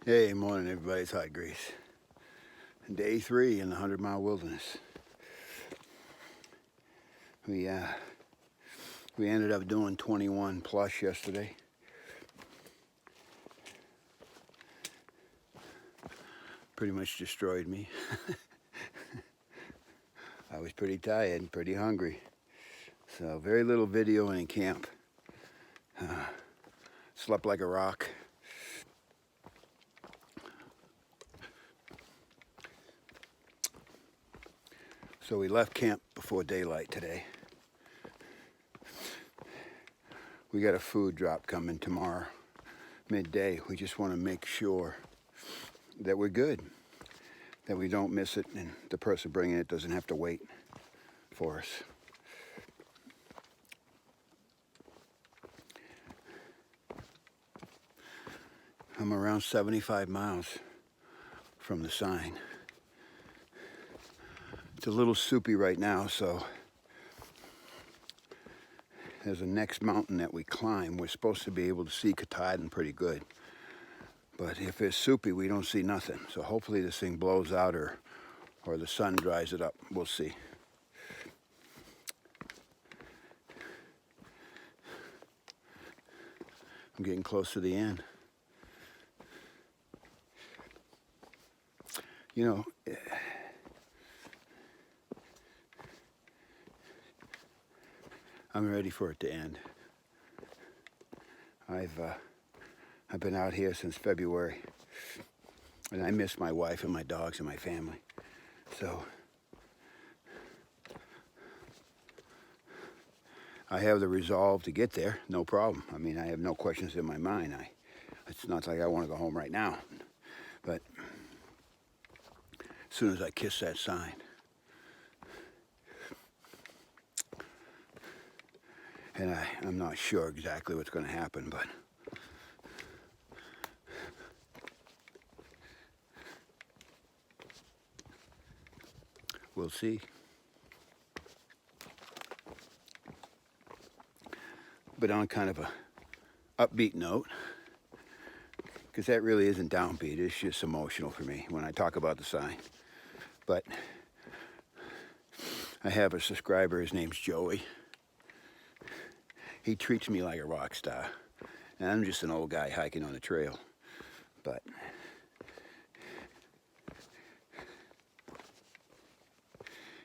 Hey, morning everybody, it's Hot Grease. Day 3 in the 100-mile wilderness. We ended up doing 21 plus yesterday. Pretty much destroyed me. I was pretty tired and pretty hungry. So very little video in camp. Slept like a rock. So we left camp before daylight today. We got a food drop coming tomorrow, midday. We just want to make sure that we're good, that we don't miss it, and the person bringing it doesn't have to wait for us. I'm around 75 miles from the sign. It's a little soupy right now, so there's a next mountain that we climb. We're supposed to be able to see Katahdin pretty good. But if it's soupy, we don't see nothing. So hopefully this thing blows out or the sun dries it up. We'll see. I'm getting close to the end. You know, I'm ready for it to end. I've been out here since February, and I miss my wife and my dogs and my family. So I have the resolve to get there, no problem. I mean, I have no questions in my mind. It's not like I want to go home right now, but as soon as I kiss that sign, and I'm not sure exactly what's going to happen, but we'll see. But on kind of a upbeat note, because that really isn't downbeat, it's just emotional for me when I talk about the sign. But I have a subscriber, his name's Joey. He treats me like a rock star, and I'm just an old guy hiking on the trail. But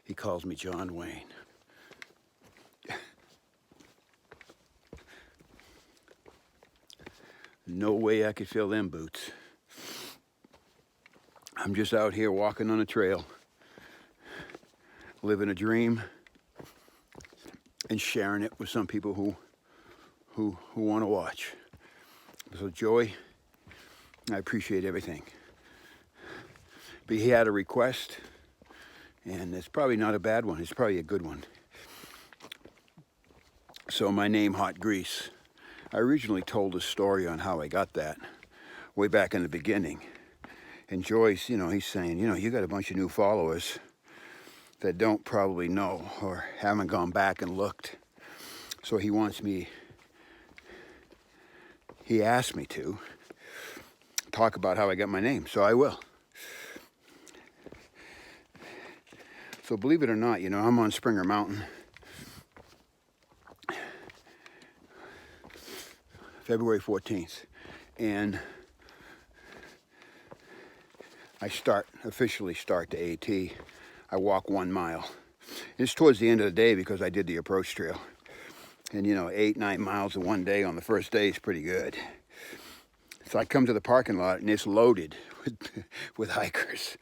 he calls me John Wayne. No way I could fill them boots. I'm just out here walking on a trail, living a dream, and sharing it with some people who want to watch. So Joey, I appreciate everything. But he had a request, and it's probably not a bad one. It's probably a good one. So my name, Hot Grease. I originally told a story on how I got that way back in the beginning. And Joyce, he's saying, you got a bunch of new followers that don't probably know or haven't gone back and looked. So he asked me to talk about how I got my name, so I will. So believe it or not, I'm on Springer Mountain. February 14th, and I officially start the AT. I walk 1 mile. It's towards the end of the day because I did the approach trail. And 8-9 miles in one day on the first day is pretty good. So I come to the parking lot and it's loaded with hikers.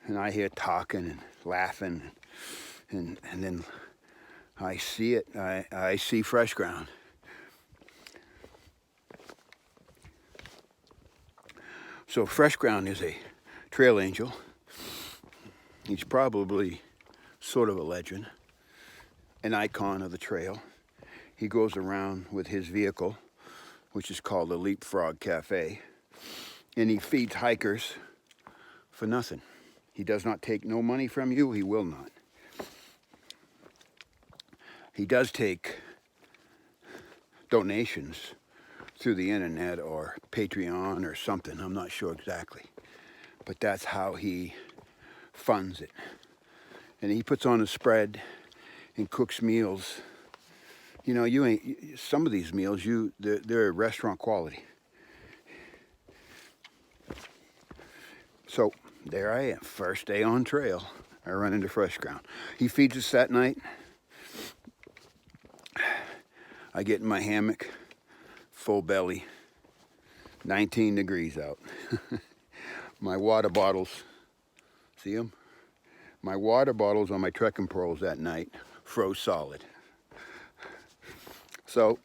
And I hear talking and laughing, and then I see it. I see fresh ground. So Fresh Ground is a trail angel. He's probably sort of a legend, an icon of the trail. He goes around with his vehicle, which is called the Leapfrog Cafe, and he feeds hikers for nothing. He does not take no money from you. He will not. He does take donations through the internet or Patreon or something. I'm not sure exactly. But that's how he funds it. And he puts on a spread and cooks meals. You know, some of these meals, they're restaurant quality. So there I am, first day on trail. I run into fresh ground. He feeds us that night. I get in my hammock, full belly, 19 degrees out. My water bottles, see them? My water bottles on my trekking poles that night froze solid. So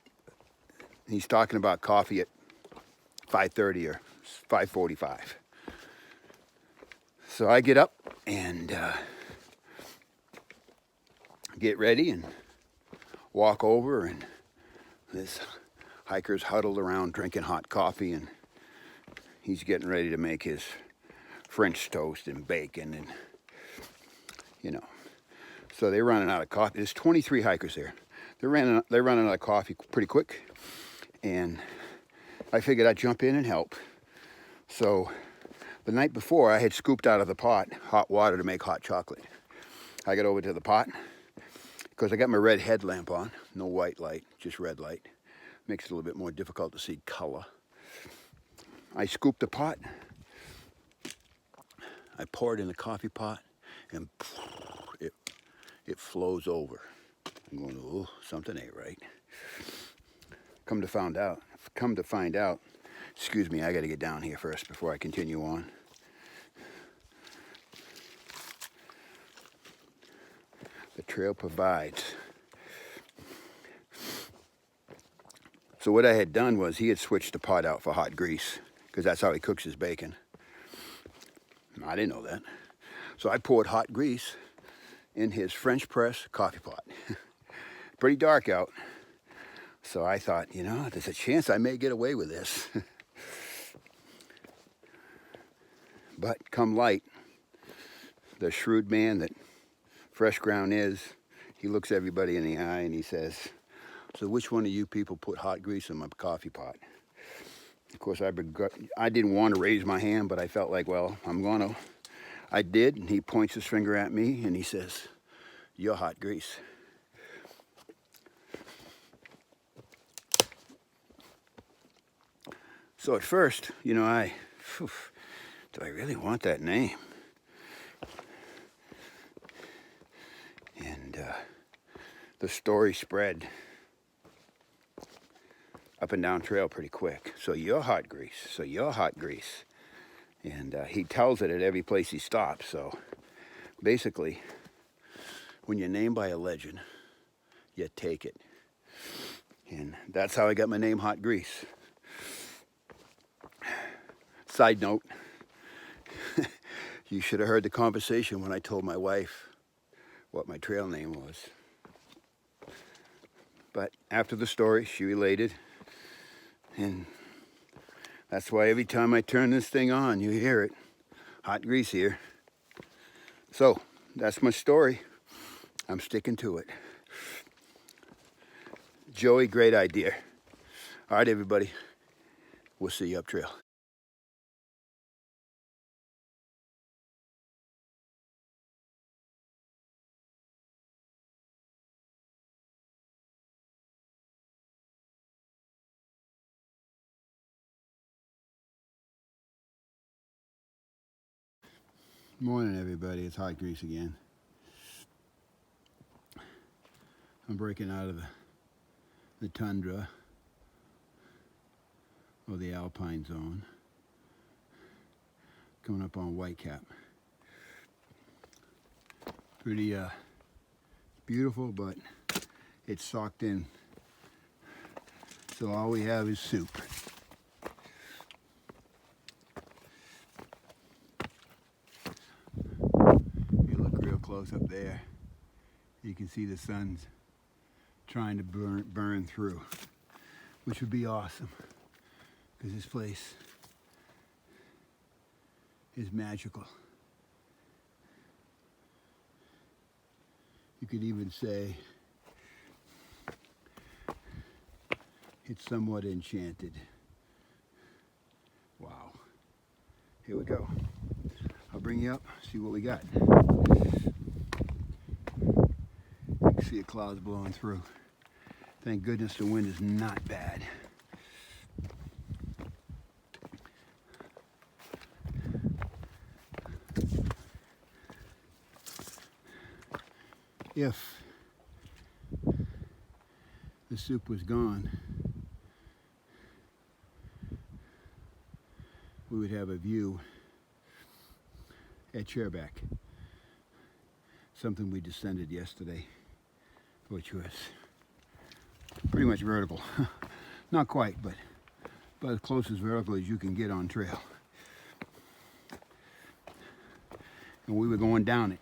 he's talking about coffee at 5:30 or 5:45. So I get up and get ready and walk over, and this hiker's huddled around drinking hot coffee, and he's getting ready to make his French toast and bacon, and you know. So they're running out of coffee. There's 23 hikers there. They're running out of coffee pretty quick, and I figured I'd jump in and help. So the night before, I had scooped out of the pot hot water to make hot chocolate. I got over to the pot because I got my red headlamp on, no white light, just red light. Makes it a little bit more difficult to see color. I scooped the pot, I pour it in the coffee pot, and it flows over. I'm going, oh, something ain't right. Come to find out, excuse me, I got to get down here first before I continue on. The trail provides. So what I had done was he had switched the pot out for hot grease, because that's how he cooks his bacon. I didn't know that. So I poured hot grease in his French press coffee pot. Pretty dark out. So I thought, you know, there's a chance I may get away with this. But come light, the shrewd man that Fresh Ground is, he looks everybody in the eye and he says, so which one of you people put hot grease in my coffee pot? Of course, I didn't want to raise my hand, but I felt like, well, I'm going to. I did, and he points his finger at me and he says, you're hot grease. So at first, you know, do I really want that name? And the story spread up and down trail pretty quick. So you're hot grease. So you're hot grease. And he tells it at every place he stops. So basically, when you're named by a legend, you take it. And that's how I got my name, Hot Grease. Side note, you should have heard the conversation when I told my wife what my trail name was. But after the story, she related. And that's why every time I turn this thing on, you hear it. Hot grease here. So, that's my story. I'm sticking to it. Joey, great idea. All right, everybody. We'll see you up trail. Morning, everybody. It's Hot Grease again. I'm breaking out of the tundra or the alpine zone, coming up on Whitecap. Pretty beautiful, but it's socked in. So all we have is soup. You look real close up there, you can see the sun's trying to burn through, which would be awesome, because this place is magical. You could even say it's somewhat enchanted. Here we go. I'll bring you up, see what we got. You can see the clouds blowing through. Thank goodness the wind is not bad. If the soup was gone, we would have a view at Chairback. Something we descended yesterday, which was pretty much vertical. Not quite, but as close as vertical as you can get on trail. And we were going down it.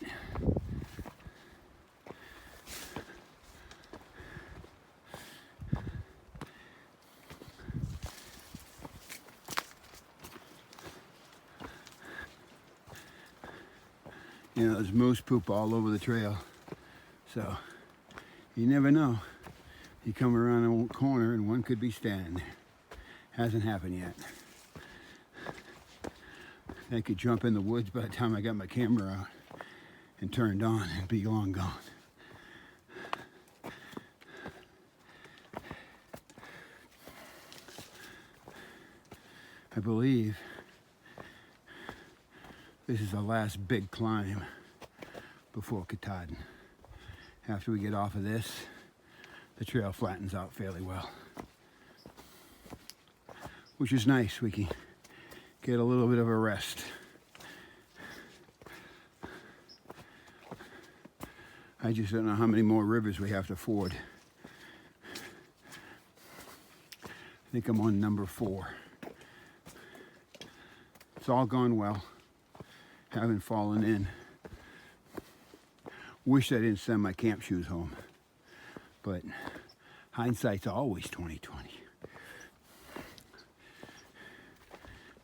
You know, there's moose poop all over the trail. So, you never know. You come around a corner and one could be standing there. Hasn't happened yet. They could jump in the woods by the time I got my camera out and turned on and be long gone. I believe this is the last big climb before Katahdin. After we get off of this, the trail flattens out fairly well, which is nice. We can get a little bit of a rest. I just don't know how many more rivers we have to ford. I think I'm on number 4. It's all gone well. Haven't fallen in. Wish I didn't send my camp shoes home, but hindsight's always 20/20.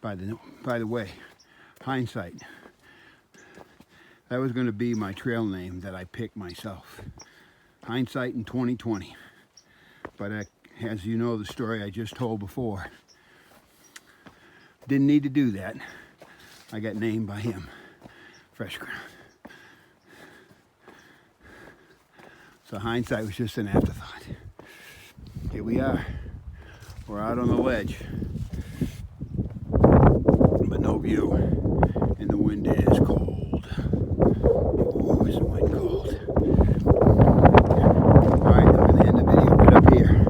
By the way, hindsight. That was going to be my trail name that I picked myself. Hindsight in 2020. But as you know, the story I just told before, didn't need to do that. I got named by him, Fresh Ground. So hindsight was just an afterthought. Here we are. We're out on the ledge, but no view, and the wind is cold. Ooh, is the wind cold. All right, I'm going to end the video right up here.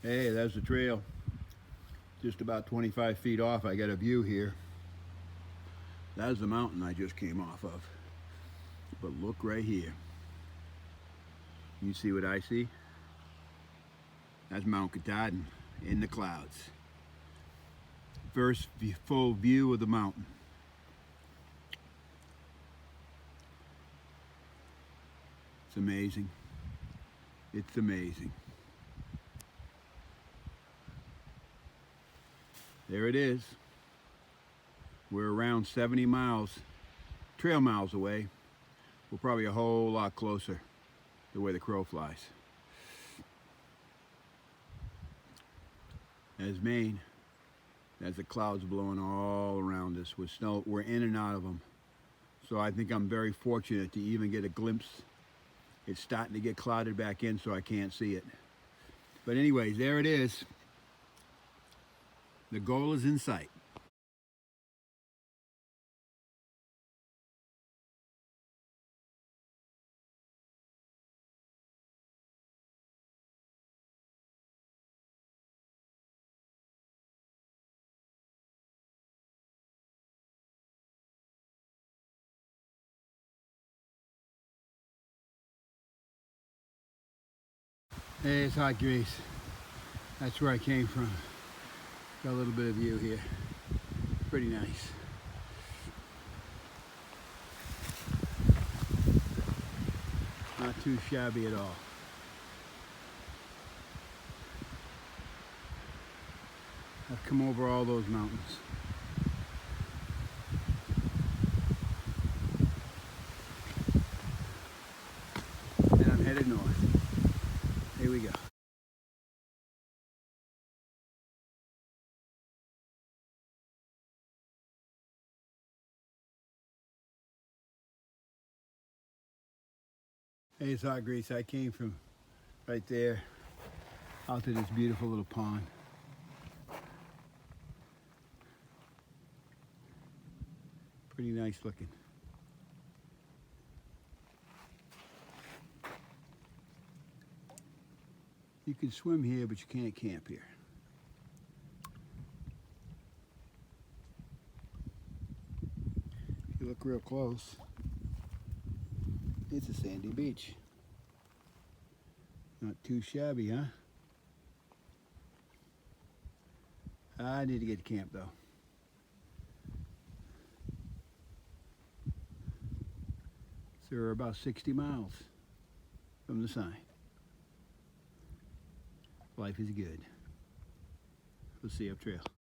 Hey, there's the trail. Just about 25 feet off, I got a view here. That's the mountain I just came off of. But look right here. You see what I see? That's Mount Katahdin in the clouds. First full view of the mountain. It's amazing. It's amazing. There it is. We're around 70 miles, trail miles away. We're probably a whole lot closer the way the crow flies. There's Maine. There's the clouds blowing all around us with snow. We're in and out of them. So I think I'm very fortunate to even get a glimpse. It's starting to get clouded back in so I can't see it. But anyways, there it is. The goal is in sight. Hey, it's Hot Grease. That's where I came from. Got a little bit of view here. Pretty nice. Not too shabby at all. I've come over all those mountains. And I'm headed north. Here we go. Hey, it's Hot Grease. I came from right there out to this beautiful little pond. Pretty nice looking. You can swim here, but you can't camp here. If you look real close, it's a sandy beach. Not too shabby, huh? I need to get to camp though. So we're about 60 miles from the sign. Life is good. We'll see you up trail.